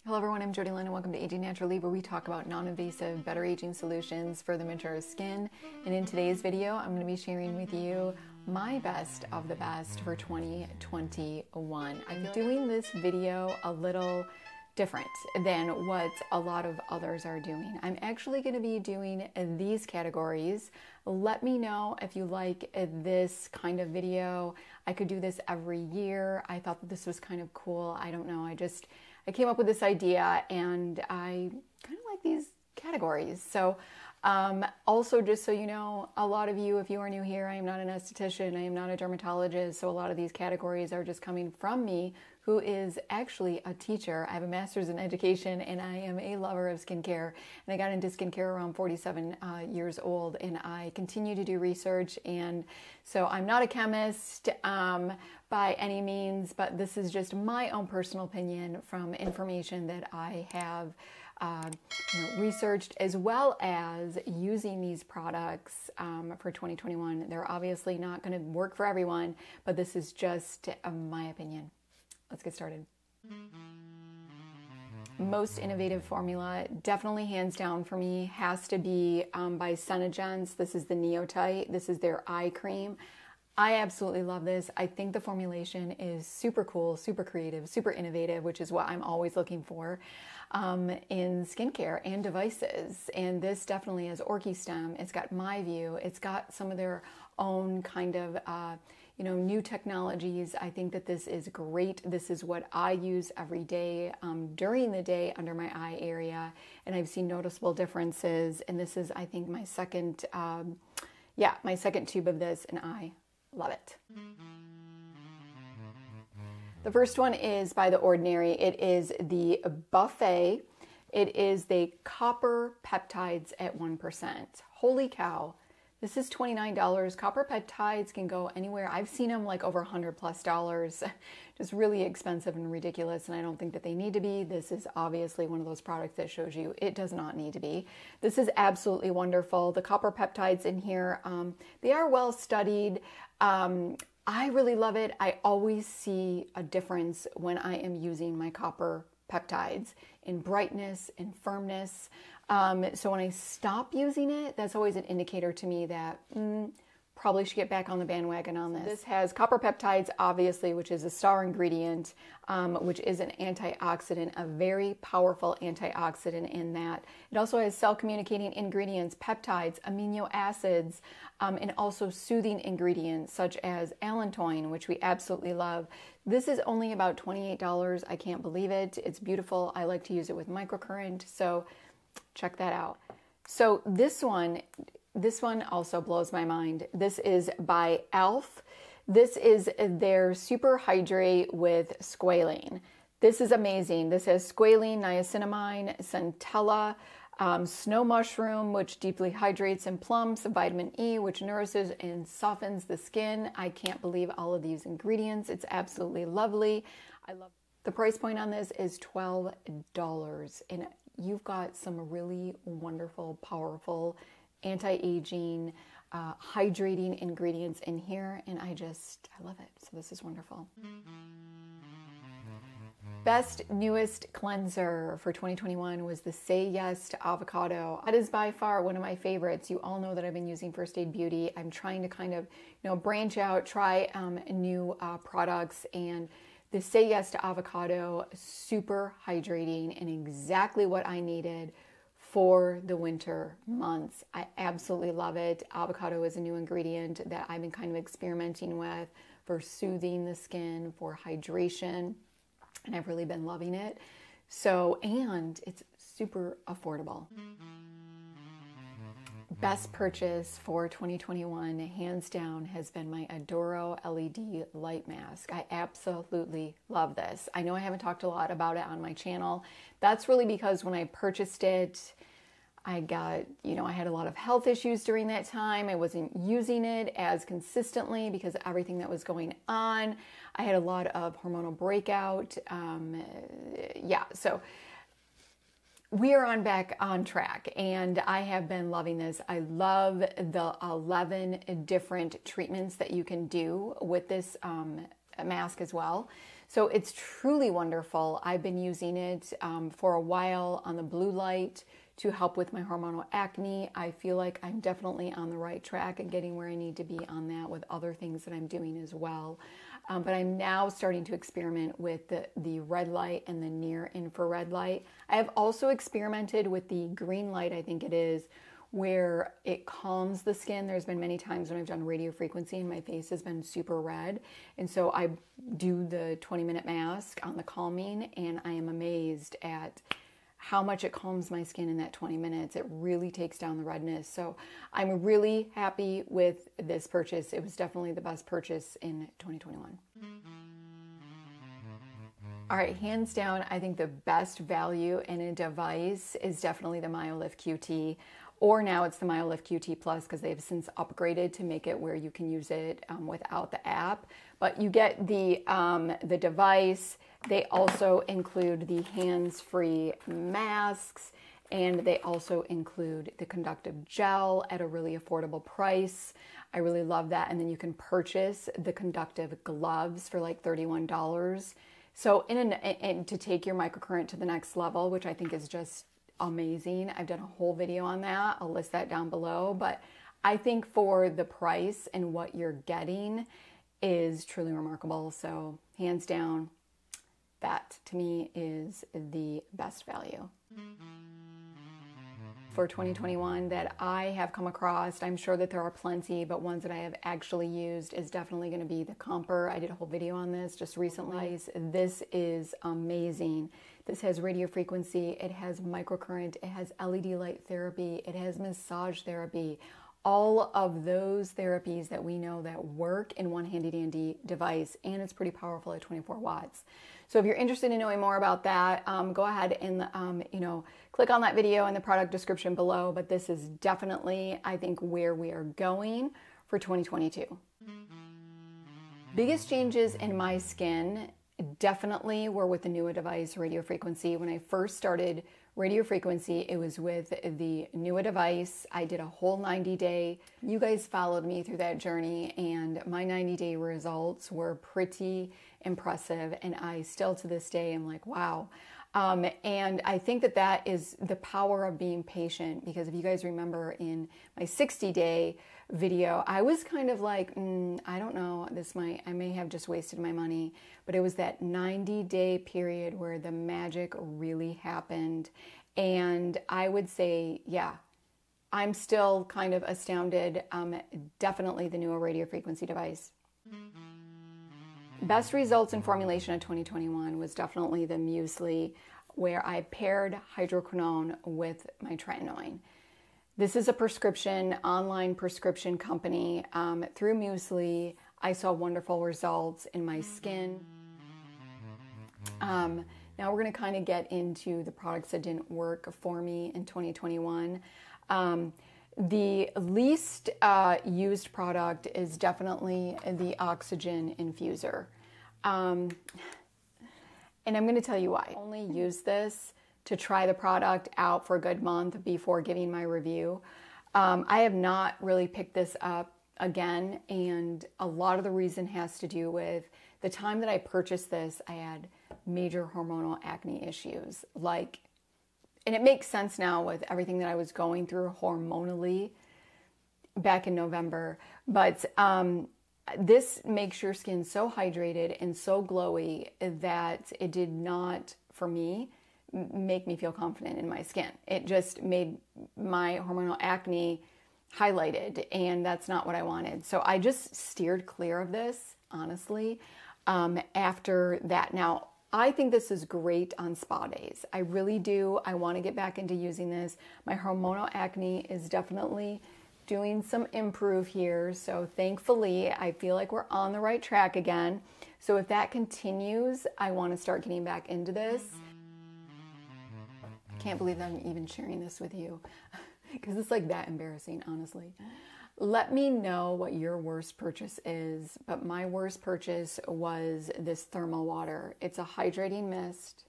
Hello everyone, I'm Jodylynn and welcome to Aging Naturally, where we talk about non-invasive, better aging solutions for the mature skin. And in today's video, I'm going to be sharing with you my best of the best for 2021. I'm doing this video a little different than what a lot of others are doing. I'm actually going to be doing these categories. Let me know if you like this kind of video. I could do this every year. I thought that this was kind of cool. I don't know. I came up with this idea and I kind of like these categories. So also, just so you know, a lot of you, if you are new here, I am not an esthetician, I am not a dermatologist, so a lot of these categories are just coming from me, who is actually a teacher. I have a master's in education and I am a lover of skincare. And I got into skincare around 47 years old, and I continue to do research. And so I'm not a chemist by any means, but this is just my own personal opinion from information that I have researched, as well as using these products for 2021. They're obviously not going to work for everyone, but this is just my opinion. Let's get started. Most innovative formula, definitely hands down for me, has to be by Senegence. This is the NeoTight. This is their eye cream. I absolutely love this. I think the formulation is super cool, super creative, super innovative, which is what I'm always looking for in skincare and devices. And this definitely has OrchiStem. It's got Mieux. It's got some of their own kind of new technologies. I think that this is great. This is what I use every day during the day under my eye area, and I've seen noticeable differences. And this is, I think, my second tube of this, and I love it. The first one is by The Ordinary. It is the Buffet. It is the copper peptides at 1%. Holy cow. This is $29. Copper peptides can go anywhere. I've seen them like over $100+. Just really expensive and ridiculous, and I don't think that they need to be. This is obviously one of those products that shows you it does not need to be. This is absolutely wonderful. The copper peptides in here, they are well studied. I really love it. I always see a difference when I am using my copper peptides in brightness and firmness. So when I stop using it, that's always an indicator to me that probably should get back on the bandwagon on this. This has copper peptides, obviously, which is a star ingredient, which is an antioxidant, a very powerful antioxidant in that. It also has cell-communicating ingredients, peptides, amino acids, and also soothing ingredients such as allantoin, which we absolutely love. This is only about $28. I can't believe it. It's beautiful. I like to use it with microcurrent, so check that out. So this one also blows my mind. This is by E.l.f. This is their Superhydrate with squalane. This is amazing. This has squalane, niacinamide, centella, snow mushroom, which deeply hydrates and plumps, vitamin E, which nourishes and softens the skin. I can't believe all of these ingredients. It's absolutely lovely. I love it. The price point on this is $12, and you've got some really wonderful, powerful anti-aging, hydrating ingredients in here, and I love it. So this is wonderful. Best newest cleanser for 2021 was the Say Yes to Avocado. That is by far one of my favorites. You all know that I've been using First Aid Beauty. I'm trying to kind of branch out, try new products, and the Say Yes to Avocado, super hydrating and exactly what I needed for the winter months. I absolutely love it. Avocado is a new ingredient that I've been kind of experimenting with for soothing the skin, for hydration, and I've really been loving it. So, and it's super affordable. Best purchase for 2021, hands down, has been my Aduro LED light mask. I absolutely love this. I know I haven't talked a lot about it on my channel. That's really because when I purchased it, I had a lot of health issues during that time. I wasn't using it as consistently because of everything that was going on. I had a lot of hormonal breakout. So we are back on track, and I have been loving this. I love the 11 different treatments that you can do with this mask as well. So it's truly wonderful. I've been using it for a while on the blue light to help with my hormonal acne. I feel like I'm definitely on the right track and getting where I need to be on that with other things that I'm doing as well. But I'm now starting to experiment with the red light and the near infrared light. I have also experimented with the green light, I think it is, where it calms the skin. There's been many times when I've done radio frequency and my face has been super red. And so I do the 20-minute mask on the calming, and I am amazed at how much it calms my skin in that 20 minutes. It really takes down the redness. So I'm really happy with this purchase. It was definitely the best purchase in 2021. All right, hands down, I think the best value in a device is definitely the Mieux QT, or now it's the Mieux QT Plus, because they've since upgraded to make it where you can use it without the app. But you get the device. They also include the hands-free masks, and they also include the conductive gel at a really affordable price. I really love that. And then you can purchase the conductive gloves for like $31. So and to take your microcurrent to the next level, which I think is just amazing. I've done a whole video on that. I'll list that down below. But I think for the price and what you're getting is truly remarkable. So hands down, that to me is the best value for 2021 that I have come across. I'm sure that there are plenty, but ones that I have actually used is definitely going to be the Comper. I did a whole video on this just recently. This is amazing. This has radio frequency, it has microcurrent, it has LED light therapy, it has massage therapy. All of those therapies that we know that work in one handy dandy device, and it's pretty powerful at 24 watts. So if you're interested in knowing more about that, go ahead and click on that video in the product description below. But this is definitely, I think, where we are going for 2022. Biggest changes in my skin definitely were with the Newa device, radio frequency. When I first started radio frequency, it was with the Newa device. I did a whole 90-day. You guys followed me through that journey, and my 90-day results were pretty impressive. And I still to this day am like, wow. And I think that that is the power of being patient, because if you guys remember in my 60-day video, I was kind of like, I don't know, I may have just wasted my money. But it was that 90-day period where the magic really happened. And I would say, yeah, I'm still kind of astounded. Definitely the Newa radio frequency device. Best results in formulation of 2021 was definitely the Musely, where I paired hydroquinone with my tretinoin. This is a prescription, online prescription company. Through Musely, I saw wonderful results in my skin. Now we're going to kind of get into the products that didn't work for me in 2021. The least used product is definitely the Oxygen Infuser. And I'm going to tell you why. I only use this to try the product out for a good month before giving my review. I have not really picked this up again, and a lot of the reason has to do with the time that I purchased this. I had major hormonal acne issues, and it makes sense now with everything that I was going through hormonally back in November. But this makes your skin so hydrated and so glowy that it did not, for me, make me feel confident in my skin. It just made my hormonal acne highlighted, and that's not what I wanted. So I just steered clear of this, honestly, after that. Now, I think this is great on spa days. I really do. I want to get back into using this. My hormonal acne is definitely doing some improve here. So thankfully, I feel like we're on the right track again. So if that continues, I want to start getting back into this. I can't believe that I'm even sharing this with you because it's like that embarrassing, honestly. Let me know what your worst purchase is, but my worst purchase was this thermal water. It's a hydrating mist.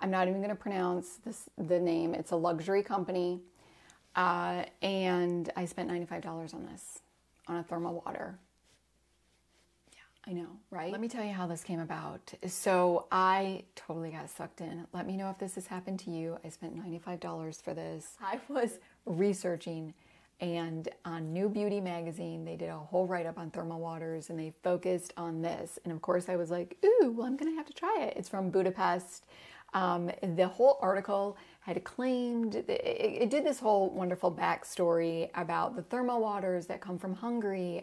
I'm not even going to pronounce the name. It's a luxury company, and I spent $95 on this, on a thermal water. Yeah, I know, right? Let me tell you how this came about. So I totally got sucked in. Let me know if this has happened to you. I spent $95 for this. I was researching, and on New Beauty magazine, they did a whole write-up on thermal waters, and they focused on this. And of course I was like, ooh, well, I'm gonna have to try it. It's from Budapest. The whole article had claimed, it did this whole wonderful backstory about the thermal waters that come from Hungary,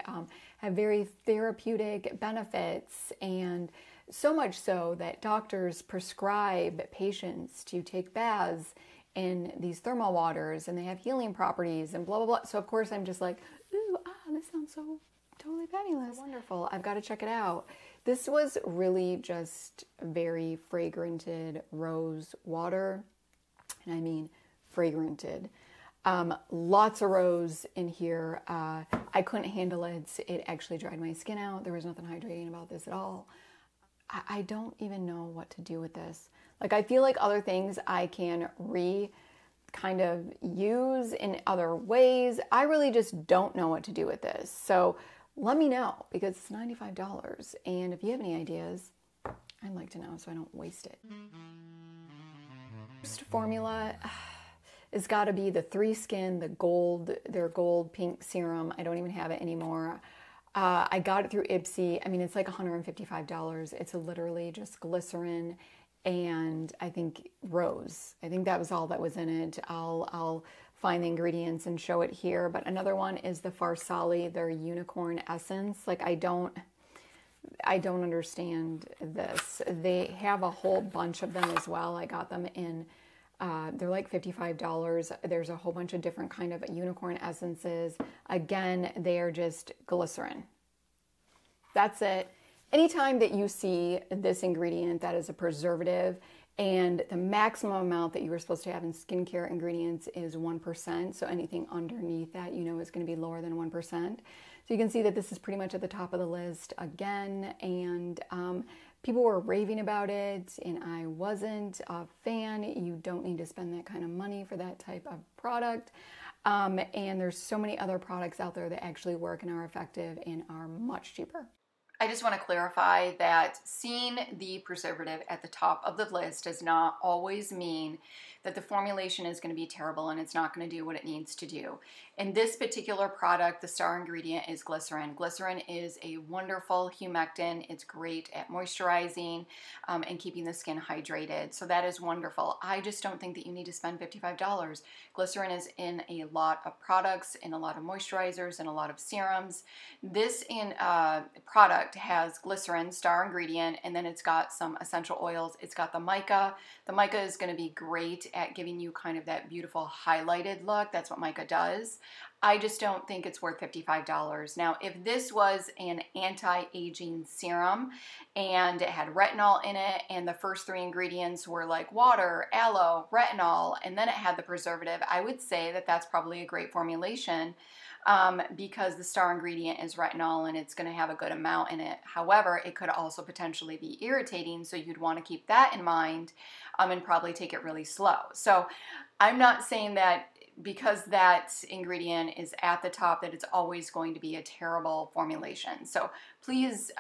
have very therapeutic benefits, and so much so that doctors prescribe patients to take baths in these thermal waters, and they have healing properties and blah, blah, blah. So of course I'm just like, ooh, this sounds so totally fabulous. Wonderful. I've got to check it out. This was really just very fragranted rose water. And I mean fragranted. Lots of rose in here. I couldn't handle it. It actually dried my skin out. There was nothing hydrating about this at all. I don't even know what to do with this. Like, I feel like other things I can kind of use in other ways. I really just don't know what to do with this. So let me know, because it's $95. And if you have any ideas, I'd like to know so I don't waste it. First formula has got to be the 3 Skin, their gold pink serum. I don't even have it anymore. I got it through Ipsy. I mean, it's like $155. It's literally just glycerin and I think rose. I think that was all that was in it. I'll find the ingredients and show it here. But another one is the Farsali, their unicorn essence. Like, I don't understand this. They have a whole bunch of them as well. I got them in, they're like $55. There's a whole bunch of different kind of unicorn essences. Again, they are just glycerin. That's it. Anytime that you see this ingredient that is a preservative, and the maximum amount that you were supposed to have in skincare ingredients is 1%. So anything underneath that, you know, is going to be lower than 1%. So you can see that this is pretty much at the top of the list again. And people were raving about it, and I wasn't a fan. You don't need to spend that kind of money for that type of product. And there's so many other products out there that actually work and are effective and are much cheaper. I just want to clarify that seeing the preservative at the top of the list does not always mean that the formulation is going to be terrible and it's not going to do what it needs to do. In this particular product, the star ingredient is glycerin. Glycerin is a wonderful humectant. It's great at moisturizing and keeping the skin hydrated. So that is wonderful. I just don't think that you need to spend $55. Glycerin is in a lot of products, in a lot of moisturizers, and a lot of serums. This product has glycerin, star ingredient, and then it's got some essential oils. It's got the mica. The mica is going to be great at giving you kind of that beautiful highlighted look. That's what mica does. I just don't think it's worth $55. Now, if this was an anti-aging serum and it had retinol in it, and the first 3 ingredients were like water, aloe, retinol, and then it had the preservative, I would say that that's probably a great formulation. Because the star ingredient is retinol and it's going to have a good amount in it. However, it could also potentially be irritating, so you'd want to keep that in mind and probably take it really slow. So I'm not saying that because that ingredient is at the top that it's always going to be a terrible formulation. So please,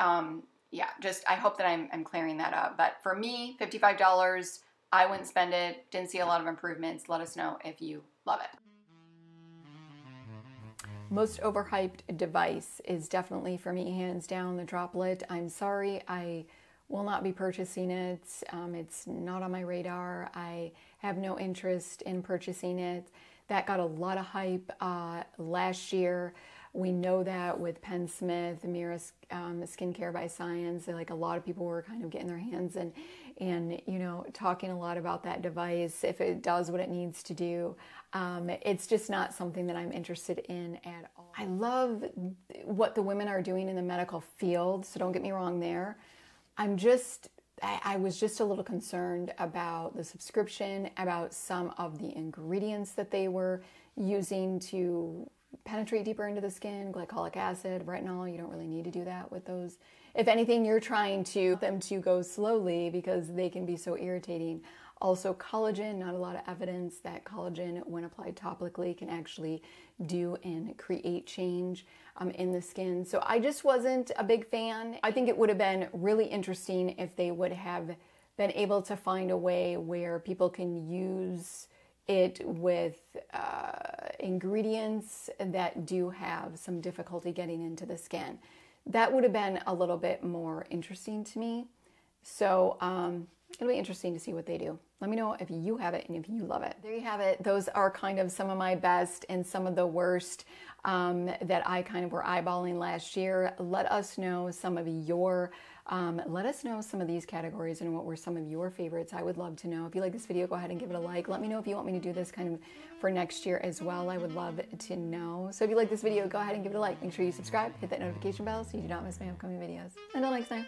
yeah, just I hope that I'm clearing that up. But for me, $55, I wouldn't spend it. Didn't see a lot of improvements. Let us know if you love it. Most overhyped device is definitely, for me, hands down, the droplet. I'm sorry, I will not be purchasing it. It's not on my radar. I have no interest in purchasing it. That got a lot of hype last year. We know that with Penn Smith, Mieux Skincare by Science, like a lot of people were kind of getting their hands and you know, talking a lot about that device. If it does what it needs to do, it's just not something that I'm interested in at all. I love what the women are doing in the medical field, so don't get me wrong there. I was just a little concerned about the subscription, about some of the ingredients that they were using to penetrate deeper into the skin, glycolic acid, retinol. You don't really need to do that with those. If anything, you're trying to them to go slowly because they can be so irritating. Also collagen, not a lot of evidence that collagen when applied topically can actually do and create change in the skin. So I just wasn't a big fan. I think it would have been really interesting if they would have been able to find a way where people can use it with ingredients that do have some difficulty getting into the skin. That would have been a little bit more interesting to me. So it'll be interesting to see what they do. Let me know if you have it and if you love it. There you have it. Those are kind of some of my best and some of the worst that I kind of were eyeballing last year. Let us know some of your, let us know some of these categories and what were some of your favorites. I would love to know. If you like this video, go ahead and give it a like. Let me know if you want me to do this kind of for next year as well. I would love to know. So if you like this video, go ahead and give it a like. Make sure you subscribe, hit that notification bell so you do not miss my upcoming videos. Until next time.